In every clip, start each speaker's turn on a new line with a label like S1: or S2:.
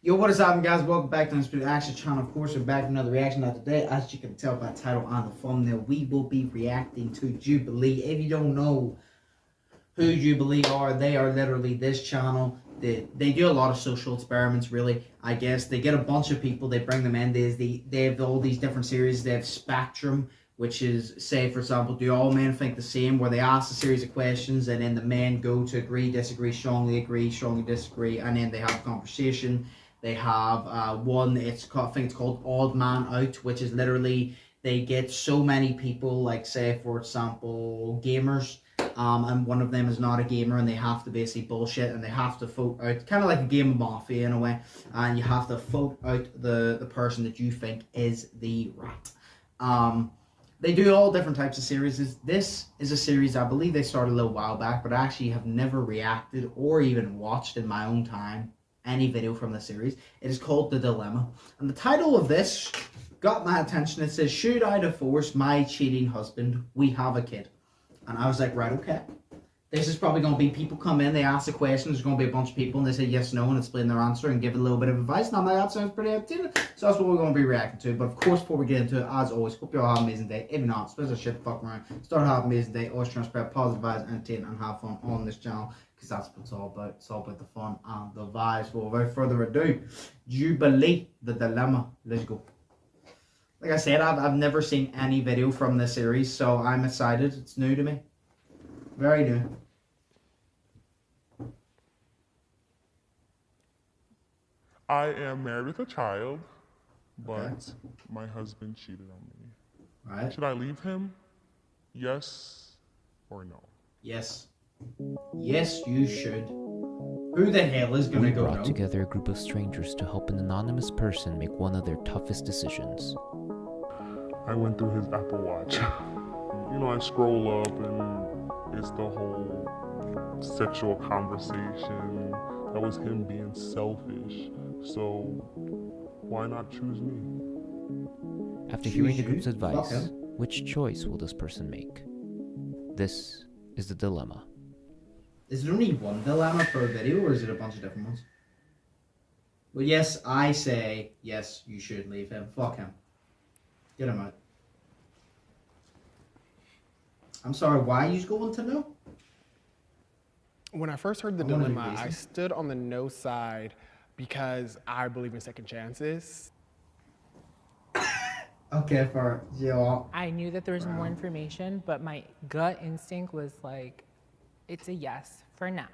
S1: Yo, what is up, guys? Welcome back to the Undisputed Action channel. Of course, we're back with another reaction. Now today, as you can tell by the title on the thumbnail, we will be reacting to Jubilee. If you don't know who Jubilee are, they are literally this channel. They do a lot of social experiments, really. I guess they get a bunch of people, they bring them in. They have all these different series. They have Spectrum, which is, say, for example, do all men think the same? Where they ask a series of questions and then the men go to agree, strongly disagree, and then they have a conversation. They have one, I think it's called Odd Man Out, which is literally they get so many people, like, say, for example, gamers, and one of them is not a gamer, and they have to basically bullshit, and they have to vote out, kind of like a game of Mafia in a way, and you have to vote out the person that you think is the rat. They do all different types of series. This is a series I believe they started a little while back, but I actually have never reacted or even watched in my own time any video from the series. It is called The Dilemma. And the title of this got my attention. It says, "Should I divorce my cheating husband? We have a kid." And I was like, right, okay. This is probably going to be people come in, they ask a question, there's going to be a bunch of people, and they say yes, no, and explain their answer and give a little bit of advice. And I'm like, that sounds pretty entertaining. So that's what we're going to be reacting to. But of course, before we get into it, as always, hope you all have an amazing day. If you're not, spend the shit fuck around. Start having an amazing day. Always trying to spread positive vibes, entertain, and have fun on this channel. Because that's what it's all about. It's all about the fun and the vibes. But without further ado, Jubilee, The Dilemma. Let's go. Like I said, I've never seen any video from this series, so I'm excited. It's new to me. Very new.
S2: I am married with a child, but my husband cheated on me.
S1: Right.
S2: Should I leave him? Yes or no?
S1: Yes. Yes, you should. Who the hell is gonna go
S3: brought
S1: no?
S3: together a group of strangers to help an anonymous person make one of their toughest decisions.
S2: I went through his Apple Watch. You know, I scroll up and it's the whole sexual conversation. That was him being selfish. So why not choose me?
S3: After hearing the group's advice, which choice will this person make? This is the dilemma.
S1: Is there only one dilemma per video, or is it a bunch of different ones? Well, yes, I say, yes, you should leave him. Fuck him. Get him out. I'm sorry, why are you going to know?
S4: When I first heard the dilemma, I stood on the no side because I believe in second chances.
S1: Okay, for yeah.
S5: I knew that there was more information, but my gut instinct was like, it's a yes for now.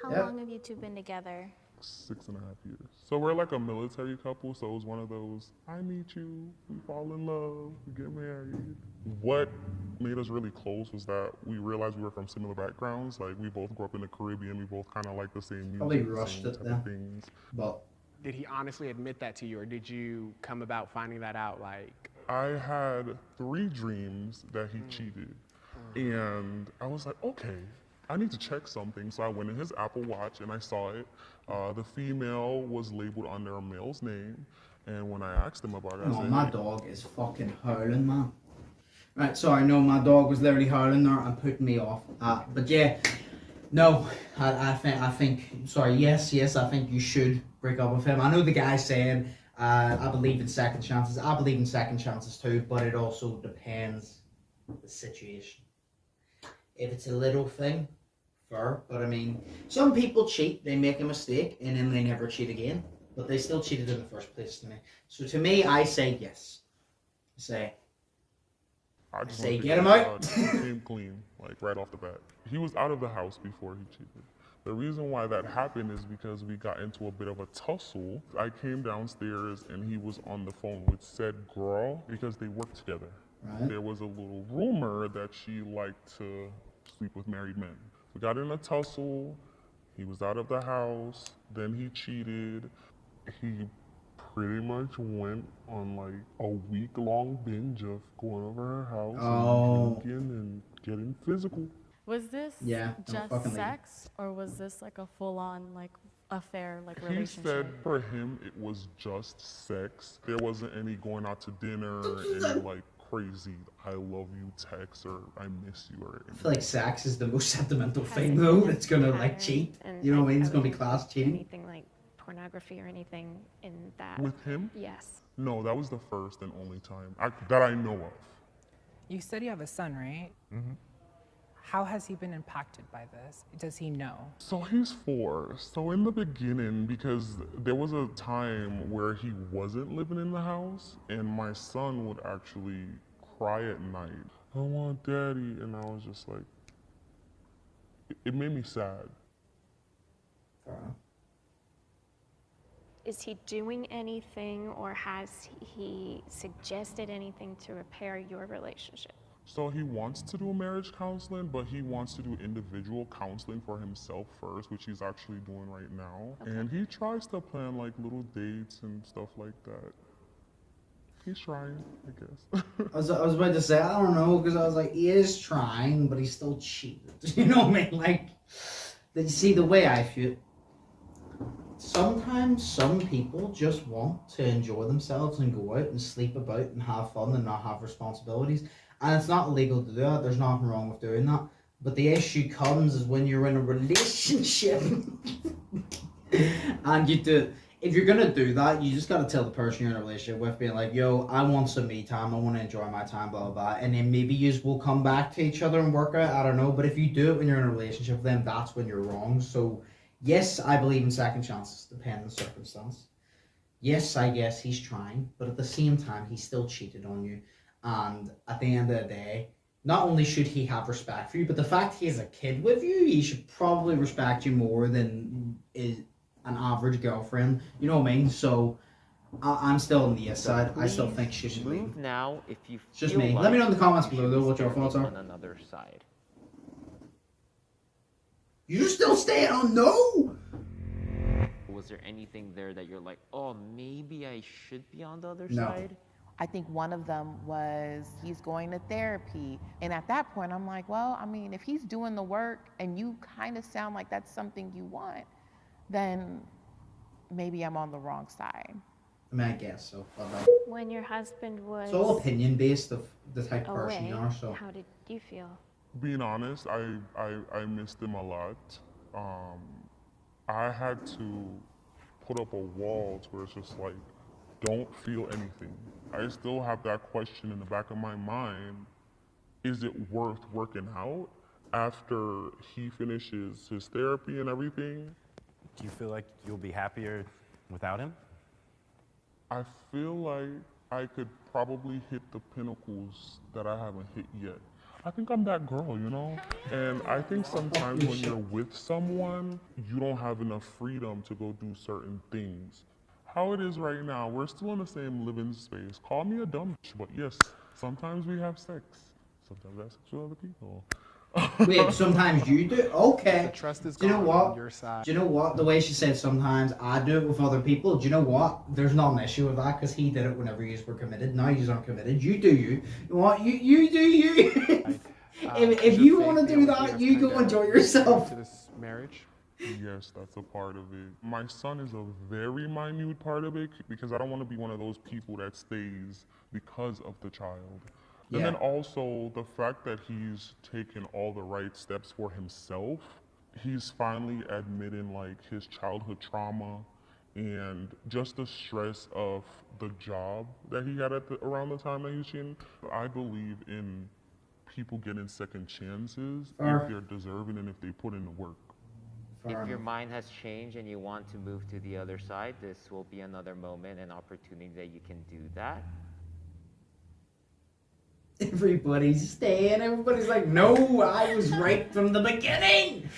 S6: How long have you two been together?
S2: 6.5 years. So we're like a military couple, so it was one of those, I meet you, we fall in love, we get married. What made us really close was that we realized we were from similar backgrounds. Like, we both grew up in the Caribbean, we both kind of like the same music,
S1: Probably rushed
S2: same
S1: it
S2: type
S1: then.
S2: of things.
S1: But
S4: Did he honestly admit that to you, or did you come about finding that out like?
S2: I had 3 dreams that he cheated. And I was like, okay, I need to check something. So I went in his Apple Watch and I saw it. The female was labeled under a male's name. And when I asked him about it, I said,
S1: my dog is fucking howling, man. Right, sorry, no, my dog was literally howling there and putting me off. But yeah, no, I think, sorry, yes, I think you should break up with him. I know the guy's saying, I believe in second chances. I believe in second chances too, but it also depends on the situation. If it's a little thing, fair, but I mean, some people cheat, they make a mistake, and then they never cheat again, but they still cheated in the first place to me. So to me, I say yes. I say get him out.
S2: He came clean, like right off the bat. He was out of the house before he cheated. The reason why that happened is because we got into a bit of a tussle. I came downstairs and he was on the phone with said girl because they worked together.
S1: Right.
S2: There was a little rumor that she liked to sleep with married men. We got in a tussle, he was out of the house, then he cheated. He pretty much went on like a week-long binge of going over her house and drinking and getting physical.
S6: Was this just sex, or was this like a full-on like affair, like relationship?
S2: He said for him it was just sex. There wasn't any going out to dinner, any like crazy I love you text or I miss you or anything.
S1: I feel like sex is the most sentimental thing though. It's gonna like cheat. You know what I mean? It's gonna be class cheating.
S7: Anything like pornography or anything in that?
S2: With him?
S7: Yes.
S2: No, that was the first and only time that I know of.
S5: You said you have a son, right? Mm-hmm. How has he been impacted by this? Does he know?
S2: So he's 4. So in the beginning, because there was a time where he wasn't living in the house, and my son would actually cry at night, I want daddy, and I was just like, it made me sad.
S7: Is he doing anything, or has he suggested anything to repair your relationship?
S2: So he wants to do marriage counseling, but he wants to do individual counseling for himself first, which he's actually doing right now. Okay. And he tries to plan like little dates and stuff like that. He's trying, I guess.
S1: I was about to say, I don't know, because I was like, he is trying, but he's still cheated. You know what I mean? Like, did you see the way I feel? Sometimes some people just want to enjoy themselves and go out and sleep about and have fun and not have responsibilities. And it's not illegal to do that. There's nothing wrong with doing that. But the issue comes is when you're in a relationship and you do. If you're gonna do that, you just gotta tell the person you're in a relationship with, being like, "Yo, I want some me time. I want to enjoy my time, blah blah blah." And then maybe you will come back to each other and work out. I don't know. But if you do it when you're in a relationship with them, that's when you're wrong. So yes, I believe in second chances, depending on the circumstance. Yes, I guess he's trying, but at the same time, he still cheated on you. And at the end of the day, not only should he have respect for you, but the fact he has a kid with you, he should probably respect you more than is an average girlfriend. You know what I mean? So I'm still on the yes side. I still think she should leave.
S8: Move now if you
S1: It's just
S8: feel
S1: me.
S8: like
S1: Let me know in the comments
S8: you
S1: below
S8: should
S1: though
S8: be
S1: what your thoughts
S8: standing
S1: are.
S8: on another side.
S1: You're still staying on no?
S8: Was there anything there that you're like, oh, maybe I should be on the other
S1: No.
S8: side?
S9: I think one of them was he's going to therapy. And at that point, I'm like, well, I mean, if he's doing the work and you kind of sound like that's something you want, then maybe I'm on the wrong side.
S1: I mean, I guess so.
S7: When your husband was
S1: It's all opinion based of the type of person
S7: away,
S1: you are. So
S7: how did you feel?
S2: Being honest, I missed him a lot. I had to put up a wall to where it's just like, don't feel anything. I still have that question in the back of my mind. Is it worth working out after he finishes his therapy and everything?
S10: Do you feel like you'll be happier without him?
S2: I feel like I could probably hit the pinnacles that I haven't hit yet. I think I'm that girl, you know? And I think sometimes when you're with someone, you don't have enough freedom to go do certain things. How it is right now, we're still in the same living space. Call me a dumb bitch, but yes, sometimes we have sex. Sometimes I have sex with other people.
S1: wait, sometimes you do? Okay.
S4: The trust is
S1: Do you know
S4: gone
S1: what?
S4: on your side.
S1: Do you know what? The way she said sometimes I do it with other people. Do you know what? There's not an issue with that because he did it whenever you were committed. Now you aren't committed. You do you. You know what? You do you. if you want to do that, you go enjoy yourself.
S4: To this marriage.
S2: Yes, that's a part of it. My son is a very minute part of it because I don't want to be one of those people that stays because of the child.
S1: Yeah.
S2: And then also the fact that he's taken all the right steps for himself. He's finally admitting like his childhood trauma and just the stress of the job that he had around the time that he was cheating. I believe in people getting second chances if they're deserving and if they put in the work.
S8: If your mind has changed and you want to move to the other side, this will be another moment and opportunity that you can do that.
S1: Everybody's staying. Everybody's like, no, I was right from the beginning.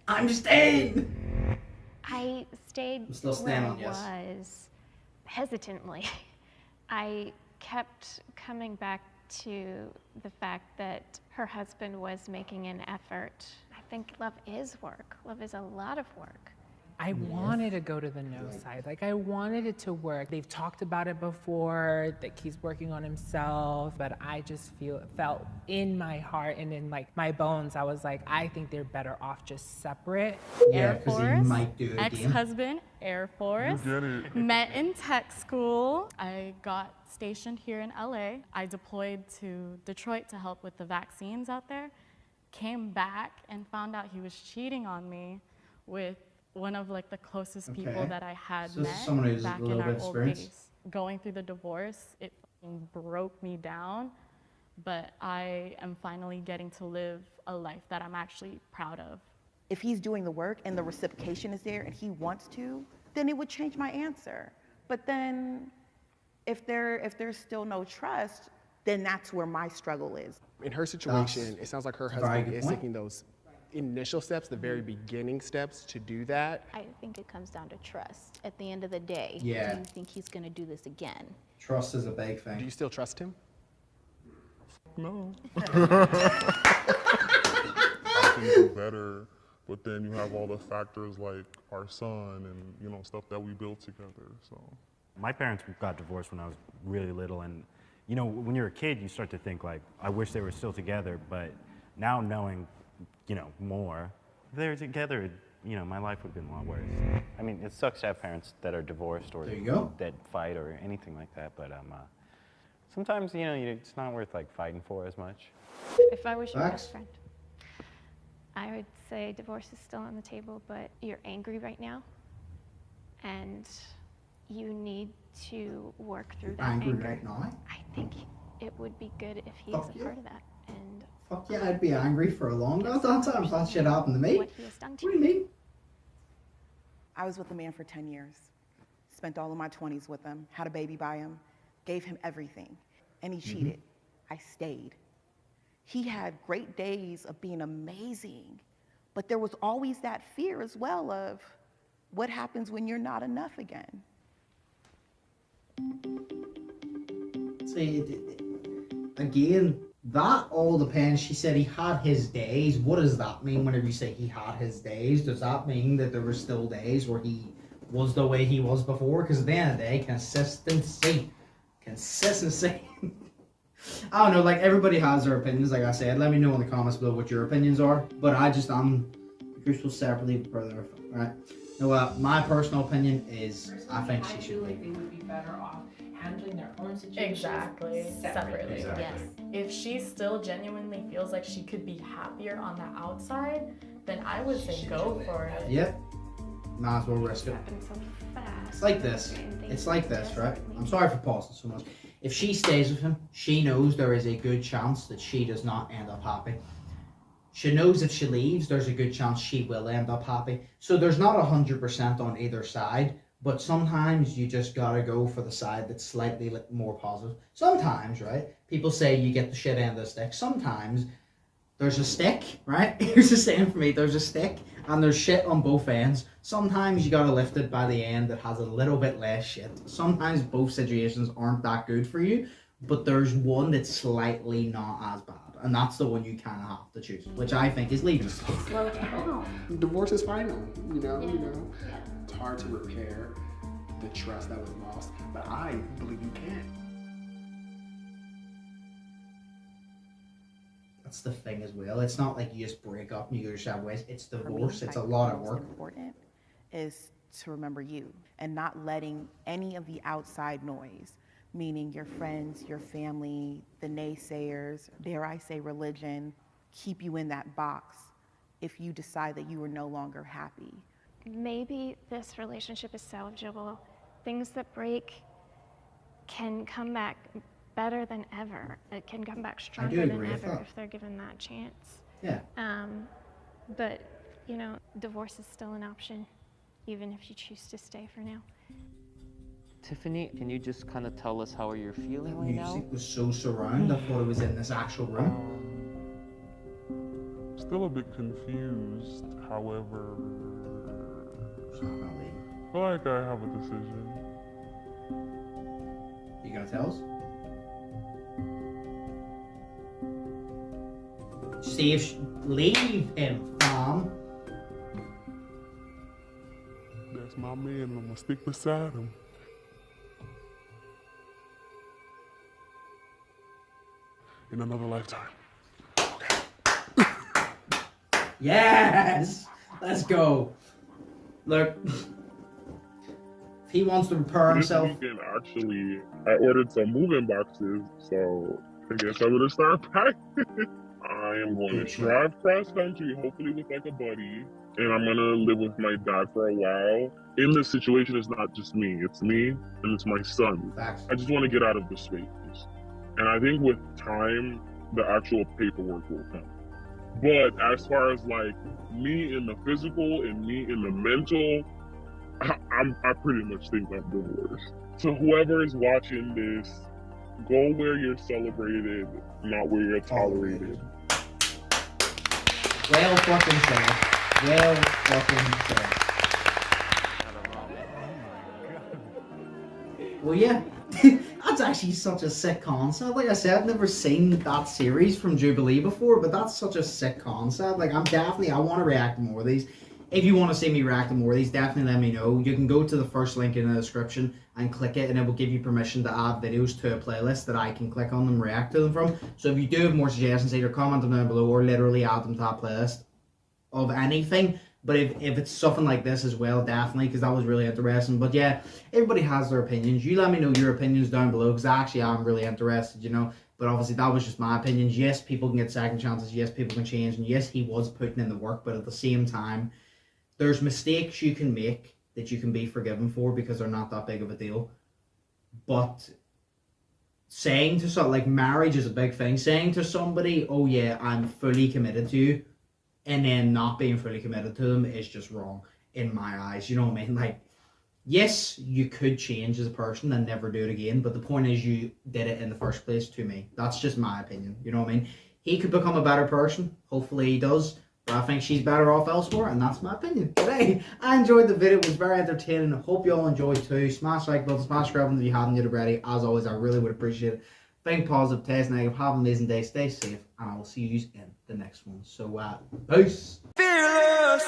S1: I'm staying.
S7: I stayed
S1: I'm still
S7: where
S1: standing
S7: I
S1: on yes.
S7: was hesitantly. I kept coming back to the fact that her husband was making an effort. I think love is work. Love is a lot of work.
S5: I wanted to go to the no side. Like, I wanted it to work. They've talked about it before, that he's working on himself, but I just felt in my heart and in like my bones, I was like, I think they're better off just separate.
S1: Yeah,
S6: Air
S1: because he
S6: Force,
S1: might do it again.
S6: ex-husband, Air Force.
S2: You get it.
S6: Met in tech school. I got stationed here in LA. I deployed to Detroit to help with the vaccines out there. Came back and found out he was cheating on me with one of like the closest people
S1: Okay.
S6: that I had
S1: So this is
S6: met
S1: someone who's a
S6: back
S1: little
S6: in our
S1: bit
S6: old
S1: experienced.
S6: days. Going through the divorce, it fucking broke me down, but I am finally getting to live a life that I'm actually proud of.
S9: If he's doing the work and the reciprocation is there and he wants to, then it would change my answer. But then if there's still no trust, then that's where my struggle is.
S4: In her situation, it sounds like her
S1: very
S4: husband
S1: good
S4: is
S1: point.
S4: taking those initial steps, the very beginning steps to do that.
S11: I think it comes down to trust. At the end of the day,
S1: Yeah.
S11: do you think he's going to do this again?
S1: Trust is a big
S4: Do
S1: thing.
S4: you still trust him?
S2: No. I can do better, but then you have all the factors like our son and, you know, stuff that we built together, so.
S10: My parents got divorced when I was really little, and you know, when you're a kid, you start to think like, I wish they were still together, but now knowing, you know, more, if they were together, you know, my life would have been a lot worse. I mean, it sucks to have parents that are divorced or
S1: There you go.
S10: that fight or anything like that, but sometimes, you know, it's not worth like fighting for as much.
S7: If I was your
S1: Facts.
S7: best friend, I would say divorce is still on the table, but you're angry right now, and you need to work through that
S1: Angry
S7: anger.
S1: right now?
S7: I think it would be good if he
S1: Fuck
S7: is a
S1: yeah.
S7: part of that, and
S1: Fuck yeah, I'd be angry for a long time if that shit happened to me.
S7: what he has done
S1: What
S7: to
S1: do you mean?
S9: I was with a man for 10 years, spent all of my 20s with him, had a baby by him, gave him everything, and he cheated. I stayed. He had great days of being amazing, but there was always that fear as well of what happens when you're not enough again.
S1: See, again, that all depends. She said he had his days. What does that mean whenever you say he had his days? Does that mean that there were still days where he was the way he was before? Because at the end of the day, consistency. I don't know, like, everybody has their opinions, like I said. Let me know in the comments below what your opinions are. But I'm crucial separately further, right? No, my personal opinion is I think she should
S5: like
S1: leave.
S5: they would be better off handling their own situation
S6: Exactly, separately.
S10: Exactly.
S6: Yes. If she still genuinely feels like she could be happier on the outside, then I would say go for it.
S1: Yep. Might as well risk it.
S7: happened so fast.
S1: It's like this.
S7: and things
S1: It's like this, right?
S7: desperately
S1: I'm sorry for pausing so much. If she stays with him, she knows there is a good chance that she does not end up happy. She knows if she leaves, there's a good chance she will end up happy. So there's not 100% on either side, but sometimes you just gotta go for the side that's slightly more positive. Sometimes, right? People say you get the shit end of the stick. Sometimes there's a stick, right? Here's the saying for me, there's a stick and there's shit on both ends. Sometimes you gotta lift it by the end that has a little bit less shit. Sometimes both situations aren't that good for you, but there's one that's slightly not as bad. And that's the one you kind of have to choose, which I think is leaving.
S11: Slow down.
S4: Divorce is final, you know. It's hard to repair the trust that was lost, but I believe you can.
S1: That's the thing as well. It's not like you just break up and you go your separate ways. It's
S9: For me,
S1: divorce. It's a
S9: I think
S1: lot of
S9: most
S1: work.
S9: important is to remember you and not letting any of the outside noise, meaning your friends, your family, the naysayers, dare I say religion, keep you in that box if you decide that you are no longer happy.
S7: Maybe this relationship is salvageable. Things that break can come back better than ever. It can come back stronger than
S1: agree with
S7: ever
S1: that.
S7: if they're given that chance.
S1: Yeah.
S7: But, you know, divorce is still an option, even if you choose to stay for now.
S8: Tiffany, can you just kind of tell us how you're feeling right now?
S1: Music was so surround. I thought it was in this actual room.
S2: Still a bit confused, however,
S1: It's not gonna leave.
S2: I feel like I have a decision.
S1: You gonna tell us? See if leave him, fam.
S2: That's my man, and I'm gonna stick beside him. In another lifetime.
S1: Yes! Let's go. Look, if he wants to repair himself,
S2: This weekend, actually, I ordered some moving boxes, so I guess I'm gonna start packing. I am going to drive cross country, hopefully with like a buddy. and I'm gonna live with my dad for a while. In this situation, it's not just me, it's me and it's my son.
S1: Facts.
S2: I just want to get out of this space. And I think with time, the actual paperwork will come. But as far as like me in the physical and me in the mental, I pretty much think I'm divorced. So whoever is watching this, go where you're celebrated, not where you're tolerated.
S1: Well fucking said. Well fucking said. Well, yeah, that's actually such a sick concept. Like I said, I've never seen that series from Jubilee before, but that's such a sick concept. Like, I want to react to more of these. If you want to see me react to more of these, definitely let me know. You can go to the first link in the description and click it, and it will give you permission to add videos to a playlist that I can click on them and react to them from. So if you do have more suggestions, either comment them down below or literally add them to that playlist of anything. But if it's something like this as well, definitely, because that was really interesting. But yeah, everybody has their opinions. You let me know your opinions down below, because actually I'm really interested, you know. But obviously that was just my opinions. Yes, people can get second chances. Yes, people can change. And yes, he was putting in the work. But at the same time, there's mistakes you can make that you can be forgiven for because they're not that big of a deal. But saying to something, like marriage is a big thing. Saying to somebody, oh yeah, I'm fully committed to you, and then not being fully committed to them is just wrong in my eyes. You know what I mean? Like, yes, you could change as a person and never do it again, but the point is you did it in the first place to me. That's just my opinion. You know what I mean? He could become a better person. Hopefully he does. But I think she's better off elsewhere, and that's my opinion. But hey, I enjoyed the video. It was very entertaining. I hope you all enjoyed too. Smash the like button, smash the button if you haven't yet already. As always, I really would appreciate it. Think positive, test negative, have an amazing day, stay safe, and I will see you in the next one. So, peace. Fearless.